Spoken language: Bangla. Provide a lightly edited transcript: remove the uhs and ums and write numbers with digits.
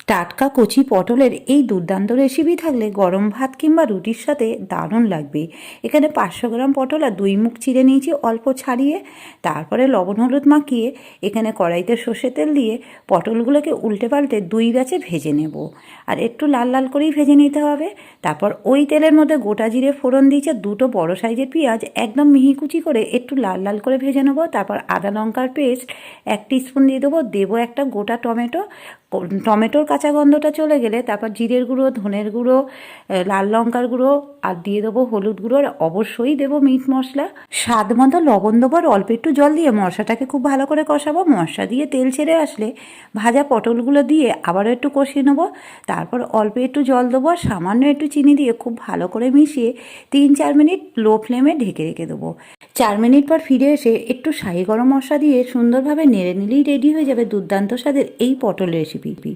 টাটকা কচি পটলের এই দুর্দান্ত রেসিপি থাকলে গরম ভাত কিংবা রুটির সাথে দারুণ লাগবে। এখানে 500 গ্রাম পটল আর 2 মুখ চিড়ে নিয়েছি অল্প ছাড়িয়ে। তারপরে লবণ হলুদ মাখিয়ে এখানে কড়াইতে সর্ষে তেল দিয়ে পটলগুলোকে উল্টে পাল্টে 2 ব্যাচে ভেজে নেব। আর একটু লাল লাল করেই ভেজে নিতে হবে। তারপর ওই তেলের মধ্যে গোটা জিরে ফোড়ন দিয়েছে, 2টো বড় সাইজের পেঁয়াজ একদম মিহি কুচি করে একটু লাল লাল করে ভেজে নেবো। তারপর আদা লঙ্কার পেস্ট 1 টিস্পুন দিয়ে দেবো একটা গোটা টমেটো। টমেটোর কাঁচা গন্ধটা চলে গেলে তারপর জিরের গুঁড়ো, ধনের গুঁড়ো, লাল লঙ্কার গুঁড়ো আর দিয়ে দেবো হলুদ গুঁড়ো। আর অবশ্যই দেবো মিট মশলা, স্বাদ মতো লবণ দেবো। আর অল্প একটু জল দিয়ে মশলাটাকে খুব ভালো করে কষাবো। মশলা দিয়ে তেল ছেড়ে আসলে ভাজা পটলগুলো দিয়ে আবারও একটু কষিয়ে নেবো। তারপর অল্প একটু জল দেবো আর সামান্য একটু চিনি দিয়ে খুব ভালো করে মিশিয়ে 3-4 মিনিট লো ফ্লেমে ঢেকে রেখে দেবো। 4 মিনিট পর ফিরে এসে একটু শাহি গরম মশলা দিয়ে সুন্দরভাবে নেড়ে নিলেই রেডি হয়ে যাবে দুর্দান্ত স্বাদের এই পটল রেসিপি।